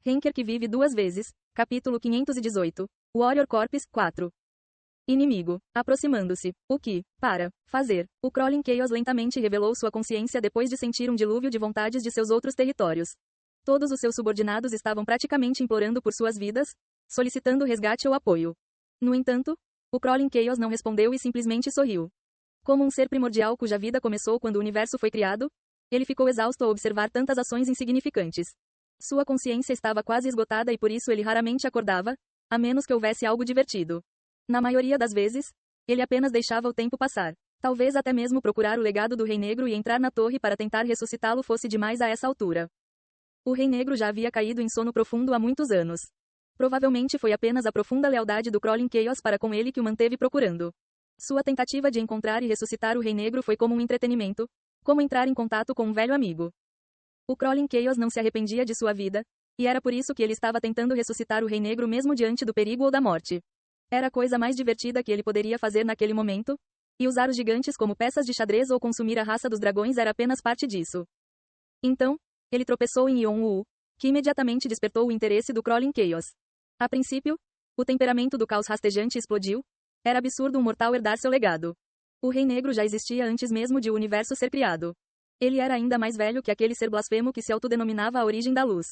Henker que vive duas vezes. Capítulo 518. Warrior Corps 4. Inimigo. Aproximando-se. O que, para fazer, o Crawling Chaos lentamente revelou sua consciência depois de sentir um dilúvio de vontades de seus outros territórios. Todos os seus subordinados estavam praticamente implorando por suas vidas, solicitando resgate ou apoio. No entanto, o Crawling Chaos não respondeu e simplesmente sorriu. Como um ser primordial cuja vida começou quando o universo foi criado, ele ficou exausto ao observar tantas ações insignificantes. Sua consciência estava quase esgotada e por isso ele raramente acordava, a menos que houvesse algo divertido. Na maioria das vezes, ele apenas deixava o tempo passar. Talvez até mesmo procurar o legado do Rei Negro e entrar na torre para tentar ressuscitá-lo fosse demais a essa altura. O Rei Negro já havia caído em sono profundo há muitos anos. Provavelmente foi apenas a profunda lealdade do Crawling Chaos para com ele que o manteve procurando. Sua tentativa de encontrar e ressuscitar o Rei Negro foi como um entretenimento, como entrar em contato com um velho amigo. O Crawling Chaos não se arrependia de sua vida, e era por isso que ele estava tentando ressuscitar o Rei Negro mesmo diante do perigo ou da morte. Era a coisa mais divertida que ele poderia fazer naquele momento, e usar os gigantes como peças de xadrez ou consumir a raça dos dragões era apenas parte disso. Então, ele tropeçou em Yon-Woo, que imediatamente despertou o interesse do Crawling Chaos. A princípio, o temperamento do caos rastejante explodiu. Era absurdo um mortal herdar seu legado. O Rei Negro já existia antes mesmo de o universo ser criado. Ele era ainda mais velho que aquele ser blasfemo que se autodenominava a origem da luz.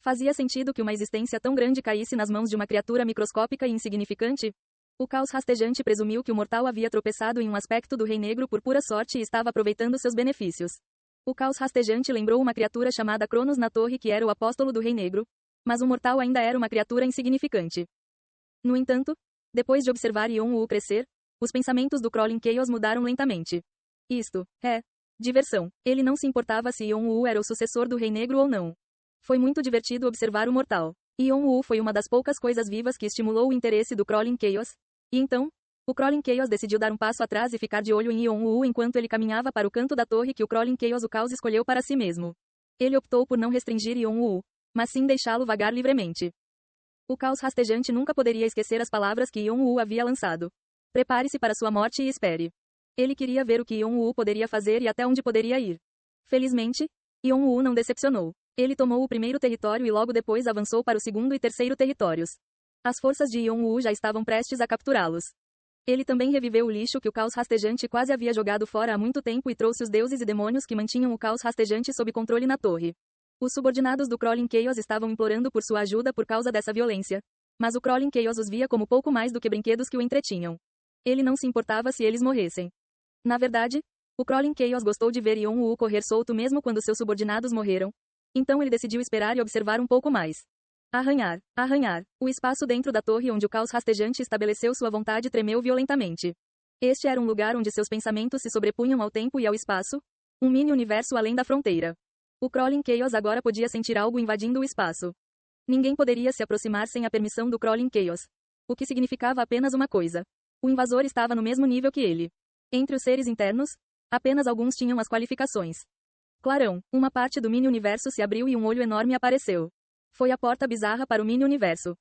Fazia sentido que uma existência tão grande caísse nas mãos de uma criatura microscópica e insignificante? O caos rastejante presumiu que o mortal havia tropeçado em um aspecto do Rei Negro por pura sorte e estava aproveitando seus benefícios. O caos rastejante lembrou uma criatura chamada Cronos na torre que era o apóstolo do Rei Negro, mas o mortal ainda era uma criatura insignificante. No entanto, depois de observar Yon-Woo crescer, os pensamentos do Crawling Chaos mudaram lentamente. Isto é diversão. Ele não se importava se Yon-Woo era o sucessor do Rei Negro ou não. Foi muito divertido observar o mortal. Yon-Woo foi uma das poucas coisas vivas que estimulou o interesse do Crawling Chaos, e então, o Crawling Chaos decidiu dar um passo atrás e ficar de olho em Yon-Woo enquanto ele caminhava para o canto da torre que o Crawling Chaos o caos escolheu para si mesmo. Ele optou por não restringir Yon-Woo, mas sim deixá-lo vagar livremente. O caos rastejante nunca poderia esquecer as palavras que Yon-Woo havia lançado. Prepare-se para sua morte e espere. Ele queria ver o que Yon-Woo poderia fazer e até onde poderia ir. Felizmente, Yon-Woo não decepcionou. Ele tomou o primeiro território e logo depois avançou para o segundo e terceiro territórios. As forças de Yon-Woo já estavam prestes a capturá-los. Ele também reviveu o lixo que o caos rastejante quase havia jogado fora há muito tempo e trouxe os deuses e demônios que mantinham o caos rastejante sob controle na torre. Os subordinados do Crawling Chaos estavam implorando por sua ajuda por causa dessa violência. Mas o Crawling Chaos os via como pouco mais do que brinquedos que o entretinham. Ele não se importava se eles morressem. Na verdade, o Crawling Chaos gostou de ver Yon-Woo correr solto mesmo quando seus subordinados morreram. Então ele decidiu esperar e observar um pouco mais. Arranhar, arranhar. O espaço dentro da torre onde o caos rastejante estabeleceu sua vontade tremeu violentamente. Este era um lugar onde seus pensamentos se sobrepunham ao tempo e ao espaço, um mini-universo além da fronteira. O Crawling Chaos agora podia sentir algo invadindo o espaço. Ninguém poderia se aproximar sem a permissão do Crawling Chaos. O que significava apenas uma coisa. O invasor estava no mesmo nível que ele. Entre os seres internos, apenas alguns tinham as qualificações. Clarão, uma parte do mini-universo se abriu e um olho enorme apareceu. Foi a porta bizarra para o mini-universo.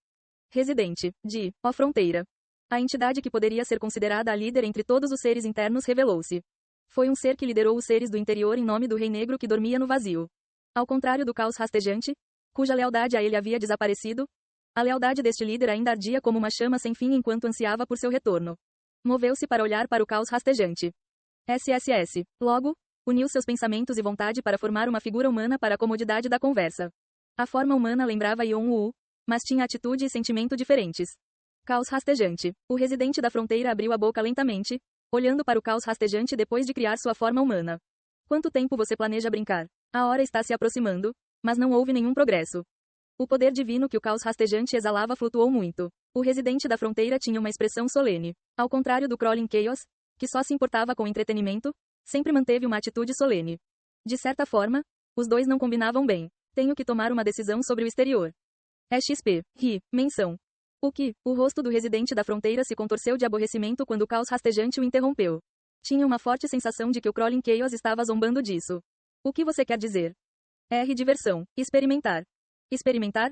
Residente de O Fronteira. A entidade que poderia ser considerada a líder entre todos os seres internos revelou-se. Foi um ser que liderou os seres do interior em nome do Rei Negro que dormia no vazio. Ao contrário do caos rastejante, cuja lealdade a ele havia desaparecido, a lealdade deste líder ainda ardia como uma chama sem fim enquanto ansiava por seu retorno. Moveu-se para olhar para o caos rastejante. SSS. Logo, uniu seus pensamentos e vontade para formar uma figura humana para a comodidade da conversa. A forma humana lembrava Yon-Woo, mas tinha atitude e sentimento diferentes. Caos rastejante. O residente da fronteira abriu a boca lentamente, olhando para o caos rastejante depois de criar sua forma humana. Quanto tempo você planeja brincar? A hora está se aproximando, mas não houve nenhum progresso. O poder divino que o caos rastejante exalava flutuou muito. O residente da fronteira tinha uma expressão solene. Ao contrário do Crawling Chaos, que só se importava com entretenimento, sempre manteve uma atitude solene. De certa forma, os dois não combinavam bem. Tenho que tomar uma decisão sobre o exterior. XP. Menção. O que? O rosto do residente da fronteira se contorceu de aborrecimento quando o caos rastejante o interrompeu. Tinha uma forte sensação de que o Crawling Chaos estava zombando disso. O que você quer dizer? Diversão. Experimentar. Experimentar?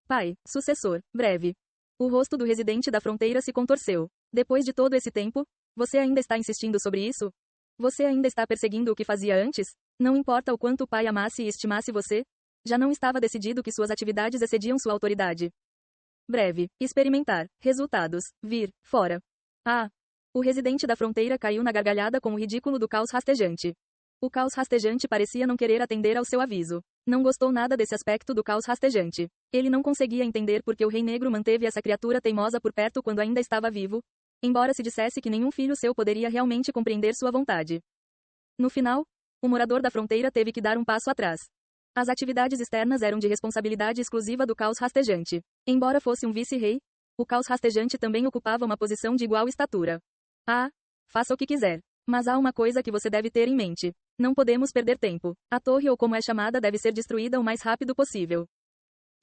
Pai, sucessor, breve. O rosto do residente da fronteira se contorceu. Depois de todo esse tempo, você ainda está insistindo sobre isso? Você ainda está perseguindo o que fazia antes? Não importa o quanto o pai amasse e estimasse você? Já não estava decidido que suas atividades excediam sua autoridade. Breve. Experimentar. Resultados. Vir. Fora. Ah! O residente da fronteira caiu na gargalhada com o ridículo do caos rastejante. O caos rastejante parecia não querer atender ao seu aviso. Não gostou nada desse aspecto do caos rastejante. Ele não conseguia entender por que o Rei Negro manteve essa criatura teimosa por perto quando ainda estava vivo, embora se dissesse que nenhum filho seu poderia realmente compreender sua vontade. No final, o morador da fronteira teve que dar um passo atrás. As atividades externas eram de responsabilidade exclusiva do caos rastejante. Embora fosse um vice-rei, o caos rastejante também ocupava uma posição de igual estatura. Ah, faça o que quiser. Mas há uma coisa que você deve ter em mente. Não podemos perder tempo. A torre, ou como é chamada, deve ser destruída o mais rápido possível.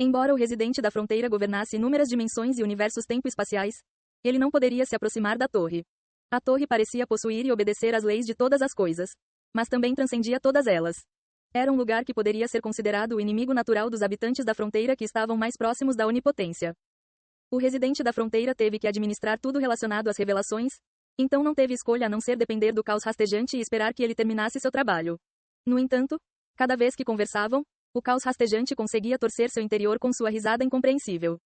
Embora o residente da fronteira governasse inúmeras dimensões e universos tempo-espaciais, ele não poderia se aproximar da torre. A torre parecia possuir e obedecer às leis de todas as coisas, mas também transcendia todas elas. Era um lugar que poderia ser considerado o inimigo natural dos habitantes da fronteira que estavam mais próximos da onipotência. O residente da fronteira teve que administrar tudo relacionado às revelações, então não teve escolha a não ser depender do caos rastejante e esperar que ele terminasse seu trabalho. No entanto, cada vez que conversavam, o caos rastejante conseguia torcer seu interior com sua risada incompreensível.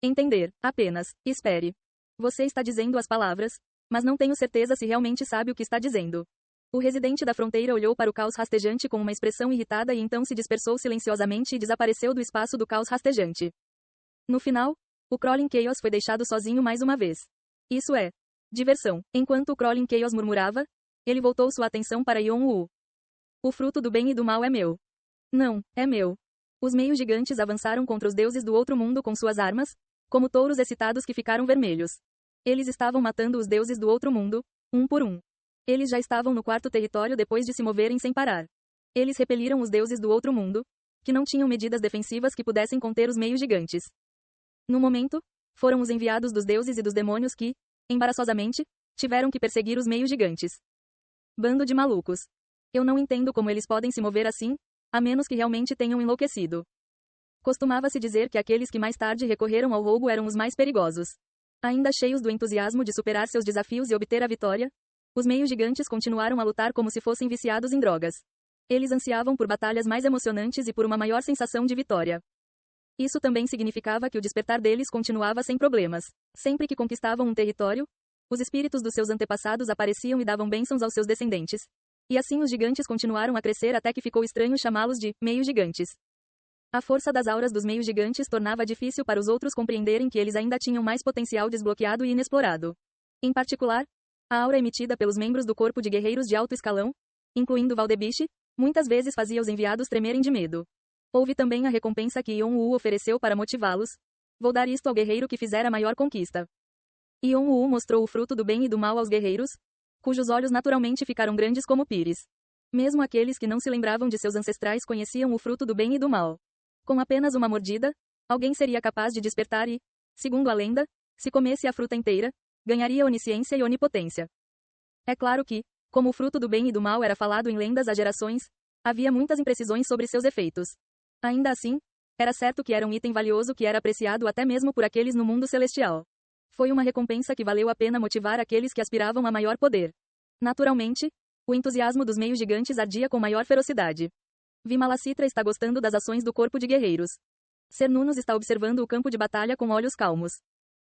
Entender, apenas, espere. Você está dizendo as palavras, mas não tenho certeza se realmente sabe o que está dizendo. O residente da fronteira olhou para o caos rastejante com uma expressão irritada e então se dispersou silenciosamente e desapareceu do espaço do caos rastejante. No final, o Crawling Chaos foi deixado sozinho mais uma vez. Isso é diversão. Enquanto o Crawling Chaos murmurava, ele voltou sua atenção para Yon-Wu. O fruto do bem e do mal é meu. Não, é meu. Os meios gigantes avançaram contra os deuses do outro mundo com suas armas, como touros excitados que ficaram vermelhos. Eles estavam matando os deuses do outro mundo, um por um. Eles já estavam no quarto território depois de se moverem sem parar. Eles repeliram os deuses do outro mundo, que não tinham medidas defensivas que pudessem conter os meios gigantes. No momento, foram os enviados dos deuses e dos demônios que, embaraçosamente, tiveram que perseguir os meios gigantes. Bando de malucos. Eu não entendo como eles podem se mover assim, a menos que realmente tenham enlouquecido. Costumava-se dizer que aqueles que mais tarde recorreram ao roubo eram os mais perigosos. Ainda cheios do entusiasmo de superar seus desafios e obter a vitória, os meios gigantes continuaram a lutar como se fossem viciados em drogas. Eles ansiavam por batalhas mais emocionantes e por uma maior sensação de vitória. Isso também significava que o despertar deles continuava sem problemas. Sempre que conquistavam um território, os espíritos dos seus antepassados apareciam e davam bênçãos aos seus descendentes. E assim os gigantes continuaram a crescer até que ficou estranho chamá-los de meios gigantes. A força das auras dos meios gigantes tornava difícil para os outros compreenderem que eles ainda tinham mais potencial desbloqueado e inexplorado. Em particular, a aura emitida pelos membros do corpo de guerreiros de alto escalão, incluindo Valdebiche, muitas vezes fazia os enviados tremerem de medo. Houve também a recompensa que Yon-Wu ofereceu para motivá-los. Vou dar isto ao guerreiro que fizer a maior conquista. Yon-Wu mostrou o fruto do bem e do mal aos guerreiros, cujos olhos naturalmente ficaram grandes como pires. Mesmo aqueles que não se lembravam de seus ancestrais conheciam o fruto do bem e do mal. Com apenas uma mordida, alguém seria capaz de despertar e, segundo a lenda, se comesse a fruta inteira, ganharia onisciência e onipotência. É claro que, como o fruto do bem e do mal era falado em lendas há gerações, havia muitas imprecisões sobre seus efeitos. Ainda assim, era certo que era um item valioso que era apreciado até mesmo por aqueles no mundo celestial. Foi uma recompensa que valeu a pena motivar aqueles que aspiravam a maior poder. Naturalmente, o entusiasmo dos meios gigantes ardia com maior ferocidade. Vimalacitra está gostando das ações do corpo de guerreiros. Cernunnos está observando o campo de batalha com olhos calmos.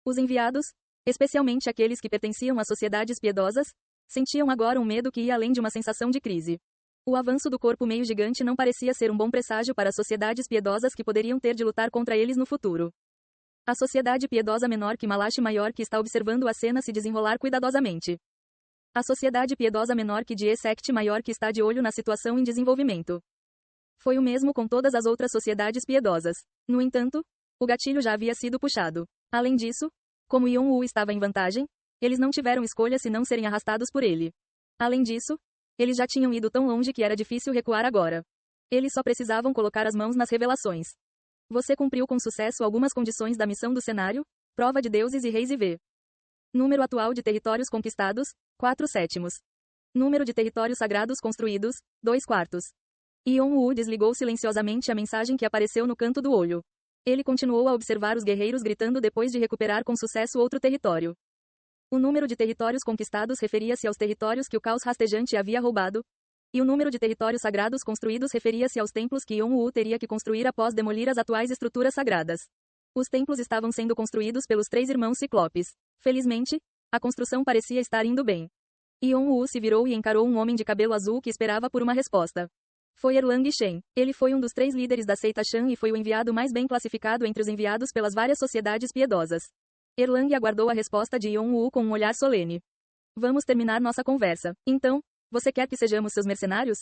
Os enviados, especialmente aqueles que pertenciam a sociedades piedosas, sentiam agora um medo que ia além de uma sensação de crise. O avanço do corpo meio gigante não parecia ser um bom presságio para as sociedades piedosas que poderiam ter de lutar contra eles no futuro. A sociedade piedosa menor que Malachi maior que está observando a cena se desenrolar cuidadosamente. A sociedade piedosa menor que Die Sect maior que está de olho na situação em desenvolvimento. Foi o mesmo com todas as outras sociedades piedosas. No entanto, o gatilho já havia sido puxado. Além disso, como Yon-Wu estava em vantagem, eles não tiveram escolha senão serem arrastados por ele. Além disso, eles já tinham ido tão longe que era difícil recuar agora. Eles só precisavam colocar as mãos nas revelações. Você cumpriu com sucesso algumas condições da missão do cenário, prova de deuses e reis e v. Número atual de territórios conquistados, 4/7. Número de territórios sagrados construídos, 2/4. Yon-Wu desligou silenciosamente a mensagem que apareceu no canto do olho. Ele continuou a observar os guerreiros gritando depois de recuperar com sucesso outro território. O número de territórios conquistados referia-se aos territórios que o caos rastejante havia roubado. E o número de territórios sagrados construídos referia-se aos templos que Yon-Woo teria que construir após demolir as atuais estruturas sagradas. Os templos estavam sendo construídos pelos 3 irmãos ciclopes. Felizmente, a construção parecia estar indo bem. Yon-Woo se virou e encarou um homem de cabelo azul que esperava por uma resposta. Foi Erlang Shen. Ele foi um dos 3 líderes da seita Shan e foi o enviado mais bem classificado entre os enviados pelas várias sociedades piedosas. Erlang aguardou a resposta de Yon-Woo com um olhar solene. Vamos terminar nossa conversa. Então, você quer que sejamos seus mercenários?